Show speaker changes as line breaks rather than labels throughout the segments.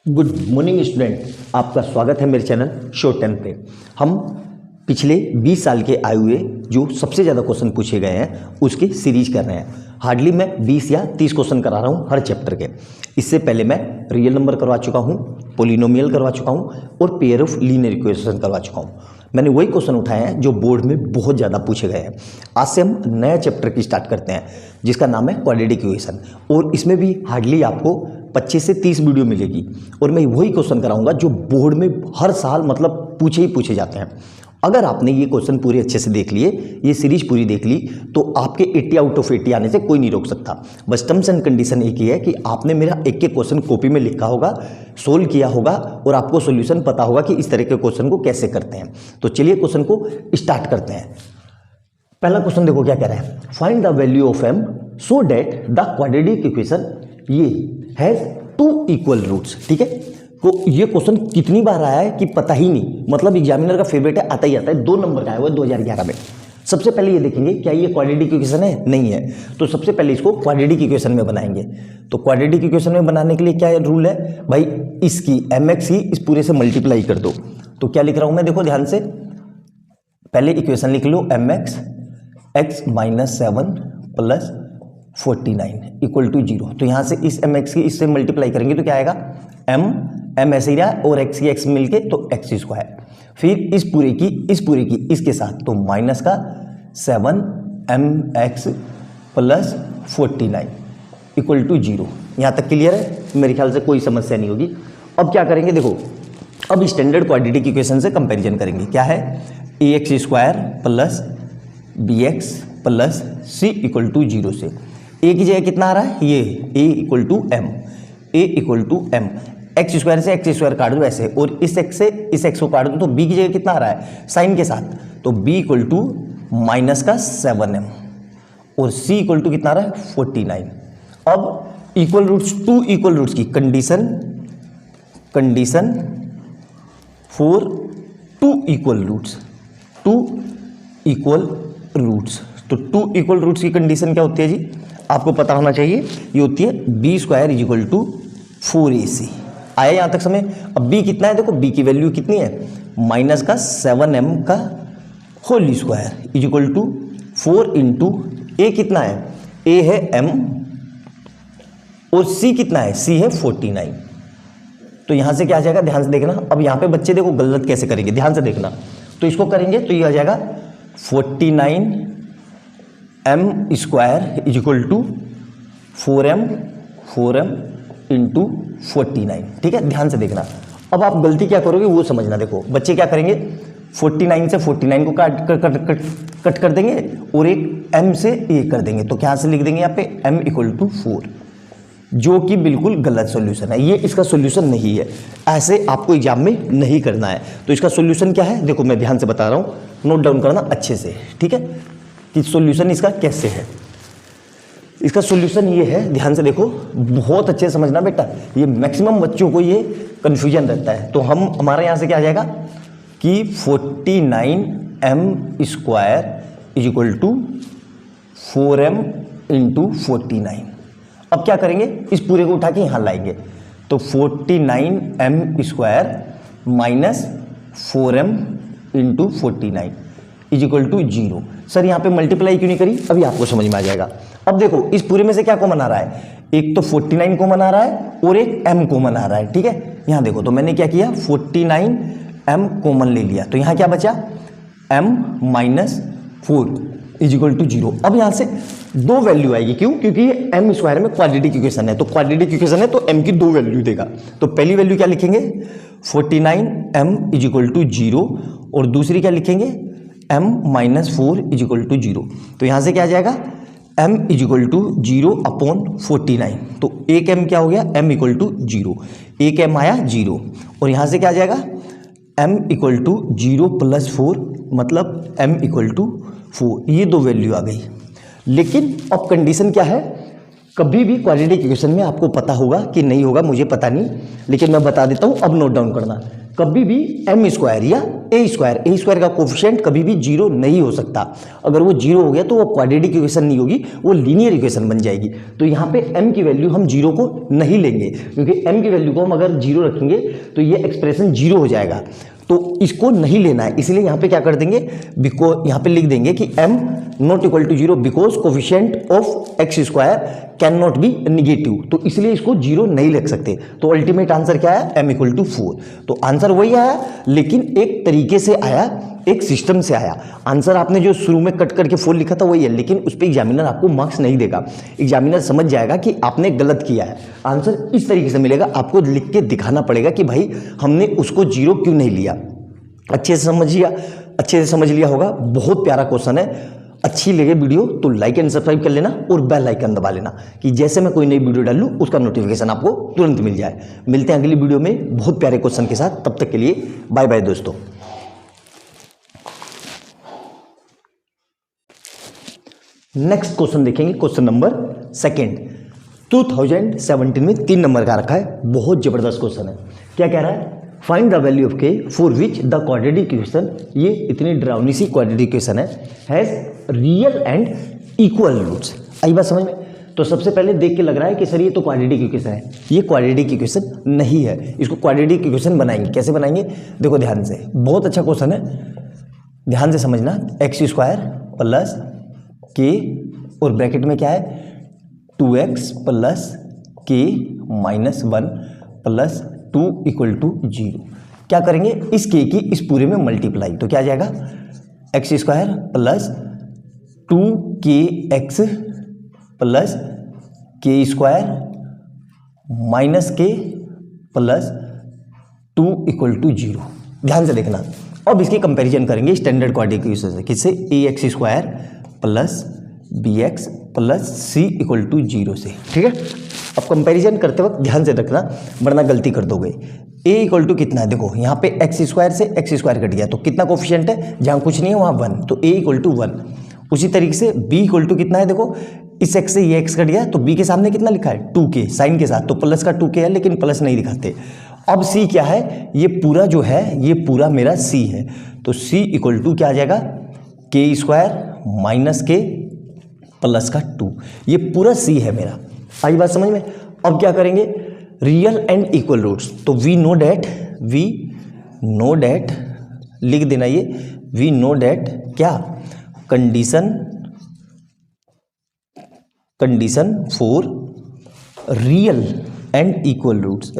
Good morning student, आपका स्वागत है मेरे चैनल शॉर्ट टर्म पे। हम पिछले 20 साल के आए हुए जो सबसे ज़्यादा क्वेश्चन पूछे गए हैं उसकी सीरीज कर रहे हैं। हार्डली मैं 20 या 30 क्वेश्चन करा रहा हूँ हर चैप्टर के। इससे पहले मैं रियल नंबर करवा चुका हूँ, पोलिनोमियल करवा चुका हूँ और पेयर ऑफ लीनियर इक्वेशन करवा चुका हूँ। मैंने वही क्वेश्चन उठाए हैं जो बोर्ड में बहुत ज़्यादा पूछे गए हैं। आज से हम नया चैप्टर की स्टार्ट करते हैं जिसका नाम है क्वाड्रेटिक इक्वेशन, और इसमें भी हार्डली आपको 25 से 30 वीडियो मिलेगी और मैं वही क्वेश्चन कराऊंगा जो बोर्ड में हर साल मतलब पूछे ही पूछे जाते हैं। अगर आपने ये क्वेश्चन पूरे अच्छे से देख लिए, ये सीरीज पूरी देख ली, तो आपके 80 आउट ऑफ 80 आने से कोई नहीं रोक सकता। बस टर्म्स एंड कंडीशन एक ही है कि आपने मेरा एक एक क्वेश्चन कॉपी में लिखा होगा, सोल्व किया होगा और आपको सॉल्यूशन पता होगा कि इस तरह के क्वेश्चन को कैसे करते हैं। तो चलिए क्वेश्चन को स्टार्ट करते हैं। पहला क्वेश्चन देखो क्या कह रहा है, find the value of m so that the quadratic equation ये हैज 2 इक्वल रूट्स। ठीक है, तो ये क्वेश्चन कितनी बार आया है कि पता ही नहीं, मतलब एग्जामिनर का फेवरेट है, आता ही आता है। 2 नंबर का आया हुआ है 2011 में। सबसे पहले ये देखेंगे क्या ये क्वाड्रेटिक इक्वेशन है, नहीं है, तो सबसे पहले इसको क्वाड्रेटिक इक्वेशन में बनाएंगे। तो क्वाड्रेटिक इक्वेशन में बनाने के लिए क्या रूल है भाई, इसकी mx ही इस पूरे से मल्टीप्लाई कर दो। तो क्या लिख रहा हूं मैं, देखो ध्यान से, पहले इक्वेशन लिख लो mx x - 7 + 49 = 0। तो यहां से इस mx की इससे मल्टीप्लाई करेंगे तो क्या आएगा, m ऐसे ही रहा और x की x मिलके तो x²। फिर इस पूरे की इसके साथ तो माइनस का 7mx + 49 = 0। यहाँ तक क्लियर है, मेरे ख्याल से कोई समस्या नहीं होगी। अब क्या करेंगे, देखो अब स्टैंडर्ड क्वाड्रेटिक इक्वेशन से कंपैरिजन करेंगे। क्या है, ax² + bx + c = 0 से a की जगह कितना आ रहा है, ये a = m, x² से x² काट दो ऐसे, और इस x से इस x को काट दो तो b की जगह कितना आ रहा है, साइन के साथ, तो b = -7m और c = कितना आ रहा है, 49। अब इक्वल रूट्स, 2 इक्वल रूट्स की condition for 2 equal roots, 2 equal roots. तो 2 इक्वल रूट्स की कंडीशन क्या होती है जी, आपको पता होना चाहिए, ये होती है b² = 4ac। आया यहाँ तक समय। अब b कितना है, देखो b की वैल्यू कितनी है, -7m का होल स्क्वायर = 4 × a कितना है, a है m और c कितना है, c है 49। तो यहां से क्या आ जाएगा, ध्यान से देखना। अब यहाँ पे बच्चे देखो गलत कैसे करेंगे, ध्यान से देखना। तो इसको करेंगे तो ये आ जाएगा 49m² = 4m × 49। ठीक है, ध्यान से देखना। अब आप गलती क्या करोगे वो समझना। देखो बच्चे क्या करेंगे, 49 से 49 को कट कर देंगे और एक m से ये कर देंगे, तो क्या से लिख देंगे यहाँ पे m = 4, जो कि बिल्कुल गलत सॉल्यूशन है। ये इसका सॉल्यूशन नहीं है, ऐसे आपको एग्जाम में नहीं करना है। तो इसका सॉल्यूशन क्या है, देखो मैं ध्यान से बता रहा हूँ, नोट डाउन करना अच्छे से, ठीक है, कि सॉल्यूशन इसका कैसे है। इसका सॉल्यूशन ये है, ध्यान से देखो, बहुत अच्छे से समझना बेटा, ये मैक्सिमम बच्चों को ये कन्फ्यूजन रहता है। तो हमारे यहाँ से क्या आ जाएगा कि 49m² = 4m × 49। अब क्या करेंगे, इस पूरे को उठा के यहाँ लाएंगे, तो 49m² - 4m × 49 = 0। सर यहाँ पे मल्टीप्लाई क्यों नहीं करी, अभी आपको समझ में आ जाएगा। अब देखो इस पूरे में से क्या कॉमन आ रहा है, एक तो 49 कॉमन आ रहा है और एक m कॉमन आ रहा है। ठीक है, यहाँ देखो, तो मैंने क्या किया, 49m कॉमन ले लिया, तो यहाँ क्या बचा, m - 4 = 0। अब यहाँ से 2 वैल्यू आएगी, क्यों, क्योंकि ये m² में क्वाड्रेटिक इक्वेशन है, तो क्वाड्रेटिक इक्वेशन है तो m की 2 वैल्यू देगा। तो पहली वैल्यू क्या लिखेंगे, 49m = 0, और दूसरी क्या लिखेंगे, m - 4 = 0। तो यहाँ से क्या आ जाएगा, m = 0/49। तो एक m क्या हो गया, m = 0, एक m आया 0, और यहाँ से क्या आ जाएगा, m = 0 + 4, मतलब m = 4। ये 2 वैल्यू आ गई। लेकिन अब कंडीशन क्या है, कभी भी क्वाड्रेटिक इक्वेशन में आपको पता होगा कि नहीं होगा मुझे पता नहीं, लेकिन मैं बता देता हूँ, अब नोट डाउन करना। कभी भी एम स्क्वायर या ए स्क्वायर का कोफिशिएंट कभी भी जीरो नहीं हो सकता। अगर वो जीरो हो गया तो वो क्वाड्रेटिक इक्वेशन नहीं होगी, वो लीनियर इक्वेशन बन जाएगी। तो यहाँ पे m की वैल्यू हम जीरो को नहीं लेंगे, क्योंकि m की वैल्यू को हम अगर जीरो रखेंगे तो ये एक्सप्रेशन जीरो हो जाएगा, तो इसको नहीं लेना है। इसलिए यहाँ पे क्या कर देंगे, बिकॉज यहाँ पे लिख देंगे कि m not equal to zero because coefficient of x square can not be negative, तो इसलिए इसको जीरो नहीं लिख सकते। तो अल्टीमेट आंसर क्या है, m इक्वल टू 4। तो आंसर वही आया, लेकिन एक तरीके से आया, एक सिस्टम से आया। आंसर आपने जो शुरू में कट करके 4 लिखा था वही है, लेकिन उस पर एग्जामिनर आपको मार्क्स नहीं देगा। एग्जामिनर समझ जाएगा कि आपने गलत किया है। आंसर इस तरीके से मिलेगा, आपको लिख के दिखाना पड़ेगा कि भाई हमने उसको जीरो क्यों नहीं लिया। अच्छे से समझ लिया होगा। बहुत प्यारा क्वेश्चन है। अच्छी लगे वीडियो तो लाइक एंड सब्सक्राइब कर लेना और बेल आइकन दबा लेना कि जैसे मैं कोई नई वीडियो डालूं उसका नोटिफिकेशन आपको तुरंत मिल जाए। मिलते हैं अगली वीडियो में बहुत प्यारे क्वेश्चन के साथ, तब तक के लिए बाय बाय दोस्तों। नेक्स्ट क्वेश्चन देखेंगे, क्वेश्चन नंबर 2 2017 में 3 नंबर का रखा है। बहुत जबरदस्त क्वेश्चन है। क्या कह रहा है, find the value of K for which the quadratic equation, ये इतनी डरावनी सी क्वाड्रेटिक इक्वेशन है, has real and equal roots. आई बात समझ में। तो सबसे पहले देख के लग रहा है कि सर ये तो क्वाड्रेटिक इक्वेशन है। ये क्वाड्रेटिक इक्वेशन नहीं है, इसको क्वाड्रेटिक इक्वेशन बनाएंगे। कैसे बनाएंगे, देखो ध्यान से, बहुत अच्छा क्वेश्चन है, ध्यान से समझना। एक्स स्क्वायर प्लस के और ब्रैकेट में क्या है 2x प्लस के माइनस 1 प्लस 2 इक्वल टू 0। क्या करेंगे, इस के की इस पूरे में मल्टीप्लाई, तो क्या आ जाएगा x square plus 2kx plus के स्क्वायर माइनस के प्लस 2 इक्वल टू 0। ध्यान से देखना। अब इसकी कंपैरिजन करेंगे स्टैंडर्ड क्वाड्रेटिक इक्वेशन से। किससे, ax square plus bx plus c equal to 0 से। ठीक है, अब कंपैरिजन करते वक्त ध्यान से रखना वरना गलती कर दोगे। a इक्वल टू कितना है, देखो यहाँ पे एक्स स्क्वायर से एक्स स्क्वायर कट गया तो कितना कोफिशिएंट है, जहाँ कुछ नहीं है वहाँ 1, तो a इक्वल टू 1। उसी तरीके से b इक्वल टू कितना है, देखो इस x से ये x कट गया तो b के सामने कितना लिखा है 2k साइन के साथ, तो प्लस का 2k है लेकिन प्लस नहीं दिखाते। अब c क्या है, ये पूरा जो है ये पूरा मेरा c है, तो c इक्वल टू क्या आ जाएगा के स्क्वायर माइनस के प्लस का 2, ये पूरा c है मेरा। आई बात समझ में। अब क्या करेंगे, रियल एंड इक्वल रूट्स, तो वी नो डैट लिख देना ये, वी नो डैट क्या, condition for real and equal roots.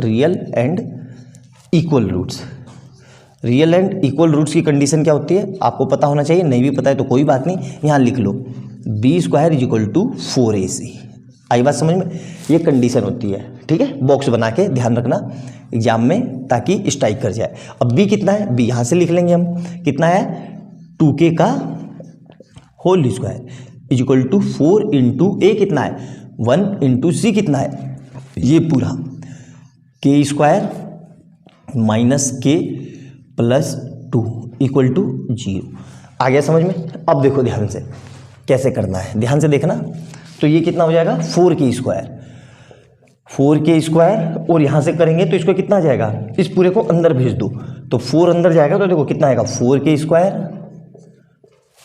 Real and equal roots की कंडीशन क्या होती है आपको पता होना चाहिए, नहीं भी पता है तो कोई बात नहीं, यहाँ लिख लो B square is equal to 4ac। आई बात समझ में, ये कंडीशन होती है। ठीक है, बॉक्स बना के ध्यान रखना एग्जाम में ताकि स्ट्राइक कर जाए। अब बी कितना है, बी यहाँ से लिख लेंगे हम, कितना है 2k का whole square is equal to 4 into A कितना है 1 इंटू सी कितना है ये पूरा के स्क्वायर माइनस के प्लस 2 इक्वल टू 0। आ गया समझ में। अब देखो ध्यान से कैसे करना है, ध्यान से देखना। तो ये कितना हो जाएगा 4k स्क्वायर और यहाँ से करेंगे तो इसको कितना आ जाएगा, इस पूरे को अंदर भेज दो तो 4 अंदर जाएगा तो देखो कितना आएगा 4k स्क्वायर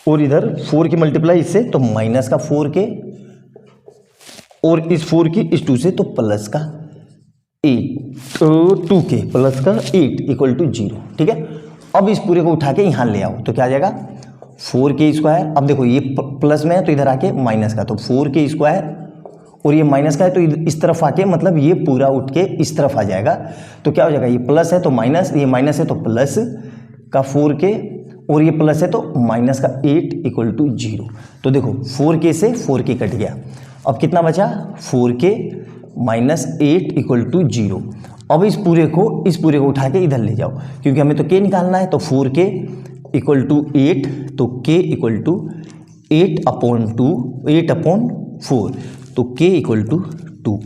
और इधर 4 की मल्टीप्लाई इससे तो माइनस का 4k और इस 4 की इस 2 से तो प्लस का 8 2k प्लस का 8 इक्वल टू 0। ठीक है, अब इस पूरे को उठा के यहाँ ले आओ तो क्या आ जाएगा 4k स्क्वायर। अब देखो ये प्लस में है तो इधर आके माइनस का, तो 4k स्क्वायर और ये माइनस का है तो इस तरफ आके मतलब ये पूरा उठ के इस तरफ आ जाएगा तो क्या हो जाएगा, ये प्लस है तो माइनस, ये माइनस है तो प्लस का 4k और ये प्लस है तो माइनस का 8 इक्वल टू 0। तो देखो 4k से 4k कट गया, अब कितना बचा 4k माइनस 8 इक्वल टू 0। अब इस पूरे को उठा के इधर ले जाओ क्योंकि हमें तो k निकालना है, तो 4k इक्वल टू 8 तो k इक्वल टू 8/4 तो k इक्वल टू 2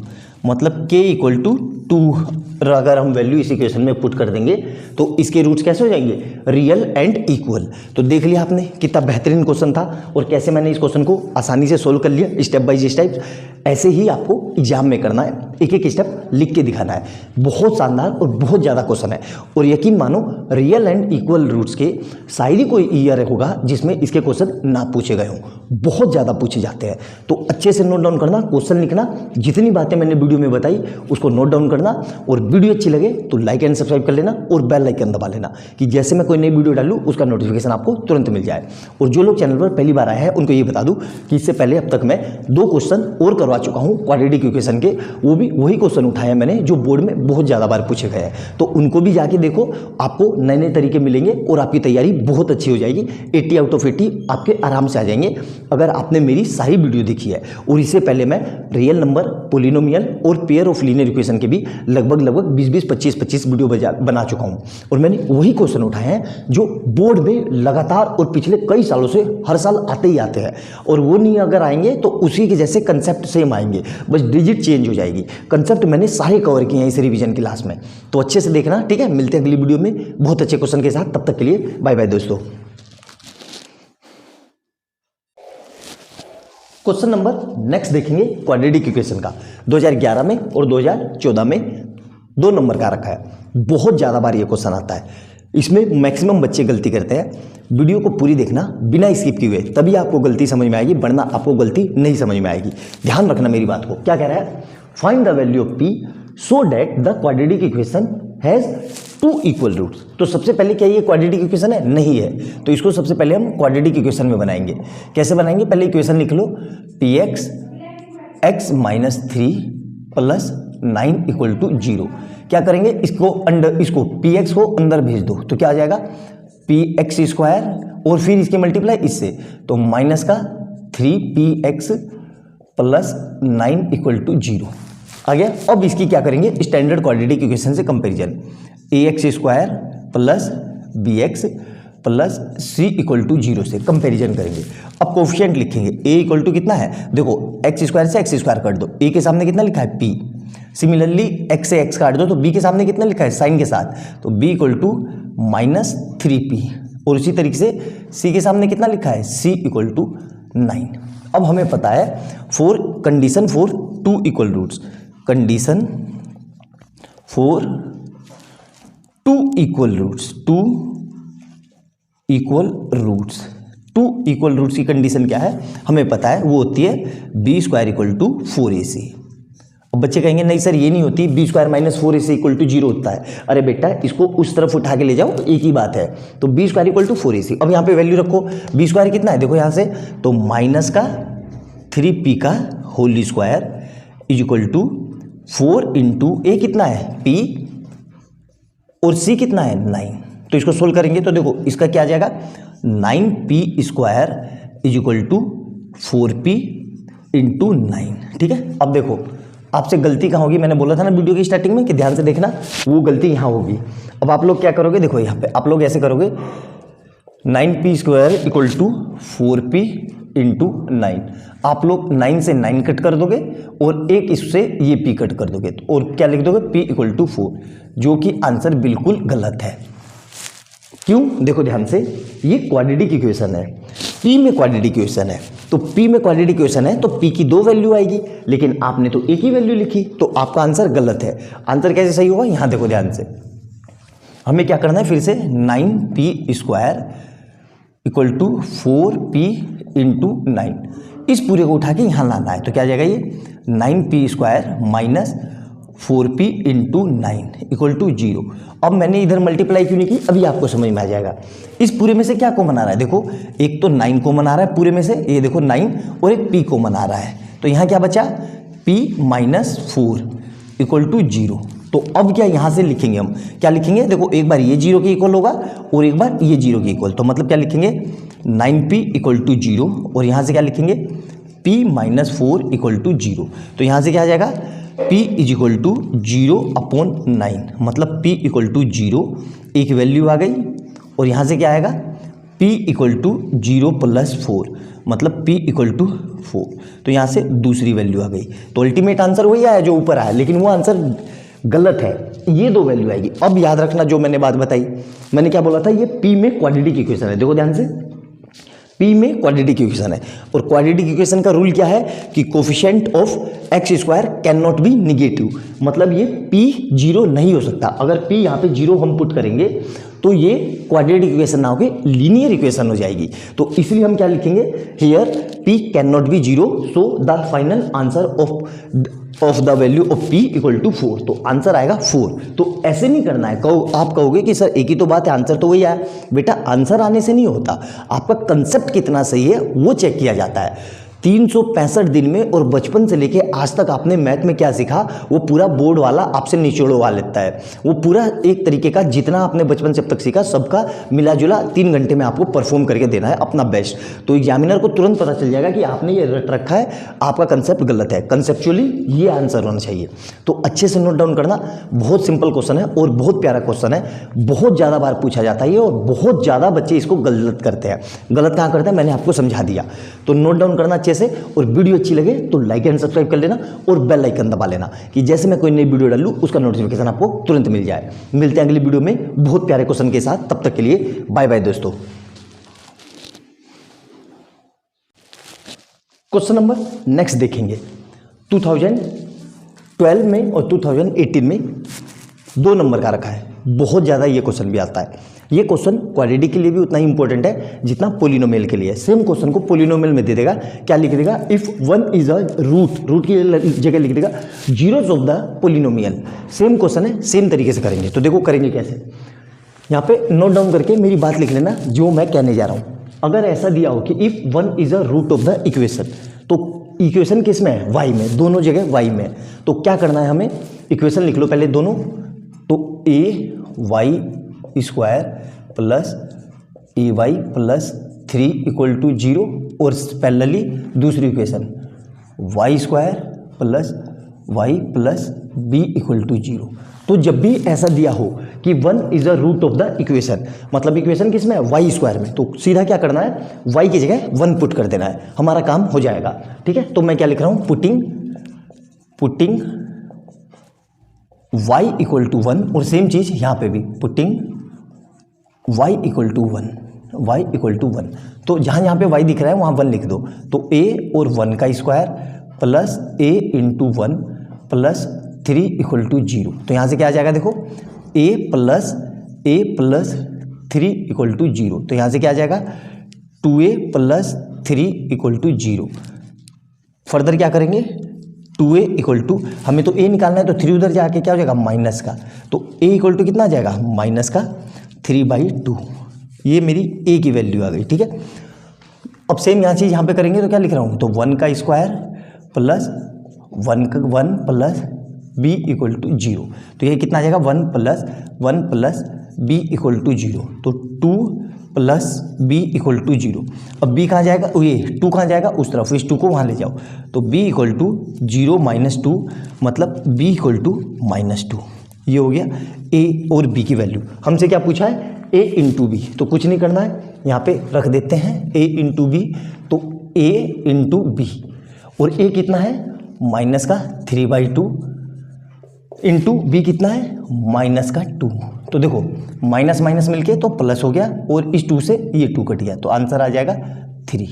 मतलब k इक्वल टू 2 अगर हम वैल्यू इस इक्वेशन में पुट कर देंगे तो इसके रूट्स कैसे हो जाएंगे, रियल एंड इक्वल। तो देख लिया आपने कितना बेहतरीन क्वेश्चन था और कैसे मैंने इस क्वेश्चन को आसानी से सोल्व कर लिया स्टेप बाय स्टेप। ऐसे ही आपको एग्जाम में करना है, एक एक स्टेप लिख के दिखाना है। बहुत शानदार और बहुत ज़्यादा क्वेश्चन है और यकीन मानो रियल एंड इक्वल रूट्स के शायद ही कोई ईयर होगा जिसमें इसके क्वेश्चन ना पूछे गए हों, बहुत ज़्यादा पूछे जाते हैं। तो अच्छे से नोट डाउन करना, क्वेश्चन लिखना, जितनी बातें मैंने वीडियो में बताई उसको नोट डाउन करना और वीडियो अच्छी लगे तो लाइक एंड सब्सक्राइब कर लेना और बेल आइकन दबा लेना कि जैसे मैं कोई नई वीडियो डालूँ उसका नोटिफिकेशन आपको तुरंत मिल जाए। और जो लोग चैनल पर पहली बार आए हैं उनको ये बता दूं कि इससे पहले अब तक मैं 2 क्वेश्चन और करवा चुका हूं क्वाड्रेटिक इक्वेशन के, वो भी वही क्वेश्चन उठाए मैंने जो बोर्ड में बहुत ज़्यादा बार पूछे गए हैं। तो उनको भी जाके देखो, आपको नए नए तरीके मिलेंगे और आपकी तैयारी बहुत अच्छी हो जाएगी। 80 आउट ऑफ 80 आपके आराम से आ जाएंगे अगर आपने मेरी सारी वीडियो देखी है। और इससे पहले मैं रियल नंबर, पोलिनोमियल और पेयर ऑफ लीनियर इक्वेशन के भी लगभग 20-20, 25-25 वीडियो बना चुका हूं और मैंने वही क्वेश्चन उठाए हैं जो बोर्ड में लगातार और पिछले कई सालों से हर साल आते ही आते हैं। और वो नहीं अगर आएंगे तो उसी के जैसे कंसेप्ट सेम आएंगे, बस डिजिट चेंज हो जाएगी। कंसेप्ट मैंने सारे कवर किए हैं इस रिवीजन क्लास में, तो अच्छे से देखना, ठीक है। मिलते हैं अगली वीडियो में बहुत अच्छे क्वेश्चन के साथ, तब तक के लिए बाय बाय दोस्तों। क्वेश्चन नंबर नेक्स्ट देखेंगे क्वाड्रेटिक इक्वेशन का। 2011 में और 2014 में 2 नंबर का रखा है। बहुत ज़्यादा बार ये क्वेश्चन आता है, इसमें मैक्सिमम बच्चे गलती करते हैं। वीडियो को पूरी देखना बिना स्किप किए हुए, तभी आपको गलती समझ में आएगी, वरना आपको गलती नहीं समझ में आएगी। ध्यान रखना मेरी बात को। क्या कह रहा है, find the value of p so that the quadratic equation has 2 equal roots. तो सबसे पहले क्या ये क्वाड्रेटिक इक्वेशन है? नहीं है। तो इसको सबसे पहले हम क्वाड्रेटिक इक्वेशन में बनाएंगे। कैसे बनाएंगे? पहले इक्वेशन लिख लो, P X X minus 3 plus 9 equal to 0। क्या करेंगे, इसको पी एक्स को अंदर भेज दो तो क्या आ जाएगा, पी एक्स स्क्वायर और फिर इसके मल्टीप्लाई इससे, तो माइनस का 3px प्लस 9 इक्वल टू 0 आ गया। अब इसकी क्या करेंगे, स्टैंडर्ड क्वाड्रेटिक इक्वेशन से comparison, ax square plus bx plus c equal to 0 से कंपैरिजन करेंगे। अब कोफिशिएंट लिखेंगे, a इक्वल टू कितना है, देखो x स्क्वायर से x स्क्वायर काट दो, a के सामने कितना लिखा है p, सिमिलरली x से x काट दो तो b के सामने कितना लिखा है साइन के साथ, तो b equal to minus 3p, और उसी तरीके से c के सामने कितना लिखा है c इक्वल टू 9। अब हमें पता है condition for 2 equal roots, condition for 2 equal roots, 2 equal roots की कंडीशन क्या है हमें पता है, वो होती है b square equal to 4ac। अब बच्चे कहेंगे नहीं सर ये नहीं होती, b square minus 4ac equal to 0 होता है। अरे बेटा इसको उस तरफ उठा के ले जाओ, एक ही बात है। तो b square equal to 4ac, अब यहाँ पे वैल्यू रखो, b स्क्वायर कितना है देखो यहाँ से, तो माइनस का 3p का whole square is equal to 4 into a कितना है p और c कितना है 9। तो इसको सोल्व करेंगे तो देखो इसका क्या आ जाएगा, 9p square is equal to 4p into 9। ठीक है, अब देखो आपसे गलती कहाँ होगी, मैंने बोला था ना वीडियो की स्टार्टिंग में कि ध्यान से देखना, वो गलती यहाँ होगी। अब आप लोग क्या करोगे, देखो यहाँ पे आप लोग ऐसे करोगे, 9p square equal to 4p into 9, आप लोग 9 से 9 कट कर दोगे और एक इससे ये p कट कर दोगे और क्या लिख दोगे, p इक्वल टू 4, जो कि आंसर बिल्कुल गलत है। क्यों, देखो ध्यान से, ये क्वाड्रेटिक इक्वेशन है, p में क्वाड्रेटिक इक्वेशन है, तो p में क्वाड्रेटिक इक्वेशन है तो p की 2 वैल्यू आएगी, लेकिन आपने तो एक ही वैल्यू लिखी, तो आपका आंसर गलत है। आंसर कैसे सही होगा, यहाँ देखो ध्यान से, हमें क्या करना है फिर से, 9p square equal to 4p into 9, इस पूरे को उठा के यहाँ लाना है, तो क्या आ जाएगा ये 9p square minus 4p into 9 equal to 0। अब मैंने इधर मल्टीप्लाई क्यों नहीं की, अभी आपको समझ में आ जाएगा। इस पूरे में से क्या कॉमन आ रहा है, देखो एक तो 9 कॉमन आ रहा है पूरे में से, ये देखो 9 और एक p कॉमन आ रहा है, तो यहाँ क्या बचा, p माइनस 4 इक्वल टू 0। तो अब क्या यहाँ से लिखेंगे हम, क्या लिखेंगे, देखो एक बार ये 0 के इक्वल होगा और एक बार ये 0 के इक्वल, तो मतलब क्या लिखेंगे 9p इक्वल टू 0 और यहाँ से क्या लिखेंगे p माइनस 4 इक्वल टू 0। तो यहाँ से क्या आ जाएगा, p is equal to 0 upon 9, मतलब p इक्वल टू 0, एक वैल्यू आ गई, और यहाँ से क्या आएगा p इक्वल टू 0 प्लस 4, मतलब p इक्वल टू 4, तो यहाँ से दूसरी वैल्यू आ गई। तो अल्टीमेट आंसर वही आया जो ऊपर आया, लेकिन वो आंसर गलत है, ये दो वैल्यू आएगी। अब याद रखना जो मैंने बात बताई, मैंने क्या बोला था, ये P में क्वाड्रेटिक इक्वेशन है। देखो ध्यान से, P में क्वाड्रेटिक इक्वेशन है और क्वाड्रेटिक इक्वेशन का रूल क्या है कि coefficient of x square can not B negative, मतलब ये P जीरो नहीं हो सकता। अगर P यहाँ पे जीरो हम पुट करेंगे तो ये क्वाड्रेटिक इक्वेशन ना होके लीनियर इक्वेशन हो जाएगी। तो इसलिए हम क्या लिखेंगे, here P can not be zero, so the final answer of the value of P equal to 4। तो आंसर आएगा 4। तो ऐसे नहीं करना है। आप कहोगे कि सर एक ही तो बात है, आंसर तो वही आया। बेटा आंसर आने से नहीं होता, आपका कंसेप्ट कितना सही है वो चेक किया जाता है। 365 दिन में और बचपन से लेके आज तक आपने मैथ में क्या सीखा वो पूरा बोर्ड वाला आपसे निचोड़वा लेता है। वो पूरा एक तरीके का जितना आपने बचपन से अब तक सीखा सबका मिला जुला 3 घंटे में आपको परफॉर्म करके देना है अपना बेस्ट। तो एग्जामिनर को तुरंत पता चल जाएगा कि आपने ये रट रखा है, आपका कंसेप्ट गलत है। कंसेप्चुअली ये आंसर होना चाहिए। तो अच्छे से नोट डाउन करना। बहुत सिंपल क्वेश्चन है और बहुत प्यारा क्वेश्चन है, बहुत ज़्यादा बार पूछा जाता है और बहुत ज़्यादा बच्चे इसको गलत करते हैं। गलत कहाँ करते हैं मैंने आपको समझा दिया। तो नोट डाउन करना अच्छे से, और वीडियो अच्छी लगे तो लाइक एंड सब्सक्राइब कर लेना और बेल आइकन दबा लेना कि जैसे मैं कोई नई वीडियो डालूं उसका नोटिफिकेशन आपको तुरंत मिल जाए। मिलते हैं अगली वीडियो में बहुत प्यारे क्वेश्चन के साथ, तब तक के लिए बाय बाय दोस्तों। क्वेश्चन नंबर नेक्स्ट देखेंगे। 2012 में और 2018 में 2 नंबर का रखा है। बहुत ज़्यादा ये क्वेश्चन भी आता है। ये क्वेश्चन क्वाड्रेटिक के लिए भी उतना ही इंपॉर्टेंट है जितना पोलिनोमियल के लिए। सेम क्वेश्चन को पोलिनोमियल में दे देगा। क्या लिख देगा, इफ 1 इज अ रूट की जगह लिख देगा zeros of the polynomial. Same question है, सेम तरीके से करेंगे। तो देखो करेंगे कैसे, यहाँ पे नोट डाउन करके मेरी बात लिख लेना जो मैं कहने जा रहा हूँ। अगर ऐसा दिया हो कि if 1 is a root of the equation, तो इक्वेशन किस में है, y में, दोनों जगह y में। तो क्या करना है हमें, इक्वेशन लिख लो पहले दोनों। तो A Y square plus A Y plus 3 equal to 0, और पैरेलली दूसरी equation Y square plus Y plus B equal to 0। तो जब भी ऐसा दिया हो कि 1 is a root of the equation, मतलब इक्वेशन किस में है, वाई स्क्वायर में, तो सीधा क्या करना है, वाई की जगह 1 पुट कर देना है, हमारा काम हो जाएगा। ठीक है, तो मैं क्या लिख रहा हूँ, पुटिंग y इक्वल टू 1, और सेम चीज़ यहाँ पे भी पुटिंग y इक्वल टू 1। तो जहाँ पे y दिख रहा है वहाँ 1 लिख दो। तो a और 1 का square plus a into 1 plus 3 equal to 0। तो यहाँ से क्या आ जाएगा, देखो a प्लस 3 इक्वल टू 0। तो यहाँ से क्या आ जाएगा, 2a plus 3 equal to 0। Further क्या करेंगे, 2a इक्वल टू, हमें तो a निकालना है तो 3 उधर जाके क्या हो जाएगा, माइनस का। तो a इक्वल टू कितना आ जाएगा, माइनस का 3/2। ये मेरी a की वैल्यू आ गई। ठीक है, अब सेम यहाँ चीज़ यहाँ पे करेंगे तो क्या लिख रहा हूँ, तो 1 का square plus 1 plus b equal to 0। तो ये कितना आ जाएगा, 1 प्लस b इक्वल टू 0। तो 2 प्लस b इक्वल टू 0। अब b कहाँ जाएगा, ये 2 कहाँ जाएगा, उस तरफ, इस 2 को वहाँ ले जाओ। तो b इक्वल टू 0 माइनस 2, मतलब b इक्वल टू -2। ये हो गया a और b की वैल्यू। हमसे क्या पूछा है, a इंटू बी। तो कुछ नहीं करना है, यहाँ पे रख देते हैं a इंटू बी। तो a इंटू बी, और a कितना है, माइनस का 3/2 इंटू बी कितना है, माइनस का 2। तो देखो माइनस माइनस मिलके तो प्लस हो गया, और इस 2 से ये 2 कट गया, तो आंसर आ जाएगा 3।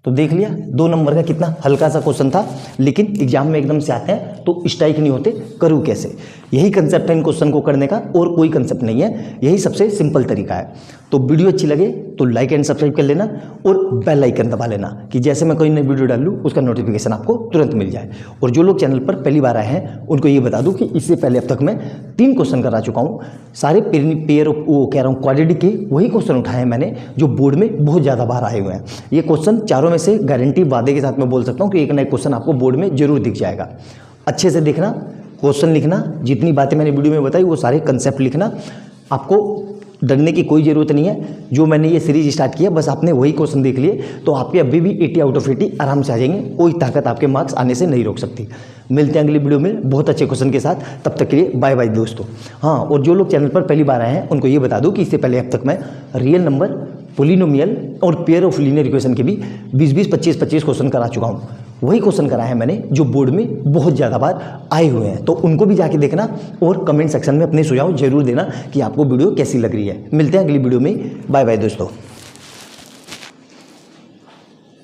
तो देख लिया 2 नंबर का कितना हल्का सा क्वेश्चन था, लेकिन एग्जाम में एकदम से आते हैं तो स्ट्राइक नहीं होते। करूँ कैसे, यही कंसेप्ट है इन क्वेश्चन को करने का, और कोई कंसेप्ट नहीं है, यही सबसे सिंपल तरीका है। तो वीडियो अच्छी लगे तो लाइक एंड सब्सक्राइब कर लेना और बेल आइकन दबा लेना कि जैसे मैं कोई नई वीडियो डालूँ उसका नोटिफिकेशन आपको तुरंत मिल जाए। और जो लोग चैनल पर पहली बार आए हैं उनको ये बता दूं कि इससे पहले अब तक मैं 3 क्वेश्चन करा चुका हूँ। सारे पेयर वो कह रहा हूँ क्वाड्रेटिक के वही क्वेश्चन उठाए हैं मैंने जो बोर्ड में बहुत ज़्यादा बार आए हुए हैं। ये क्वेश्चन चारों में से गारंटी वादे के साथ मैं बोल सकता हूँ कि एक ना एक क्वेश्चन आपको बोर्ड में जरूर दिख जाएगा। अच्छे से देखना, क्वेश्चन लिखना, जितनी बातें मैंने वीडियो में बताई वो सारे कंसेप्ट लिखना। आपको डरने की कोई ज़रूरत नहीं है। जो मैंने ये सीरीज स्टार्ट किया बस आपने वही क्वेश्चन देख लिए तो आपके अभी भी 80 आउट ऑफ 80 आराम से आ जाएंगे। कोई ताकत आपके मार्क्स आने से नहीं रोक सकती। मिलते हैं अगली वीडियो में बहुत अच्छे क्वेश्चन के साथ, तब तक के लिए बाय बाय दोस्तों। हाँ, और जो लोग चैनल पर पहली बार आए हैं उनको ये बता दूँ कि इससे पहले अब तक मैं रियल नंबर, पोलिनोमियल और पेयर ऑफ लीनियर इक्वेशन के भी 20-20, 25-25 क्वेश्चन करा चुका हूँ। वही क्वेश्चन कराए हैं मैंने जो बोर्ड में बहुत ज़्यादा बार आए हुए हैं, तो उनको भी जाके देखना और कमेंट सेक्शन में अपने सुझाव जरूर देना कि आपको वीडियो कैसी लग रही है। मिलते हैं अगली वीडियो में। बाय बाय दोस्तों।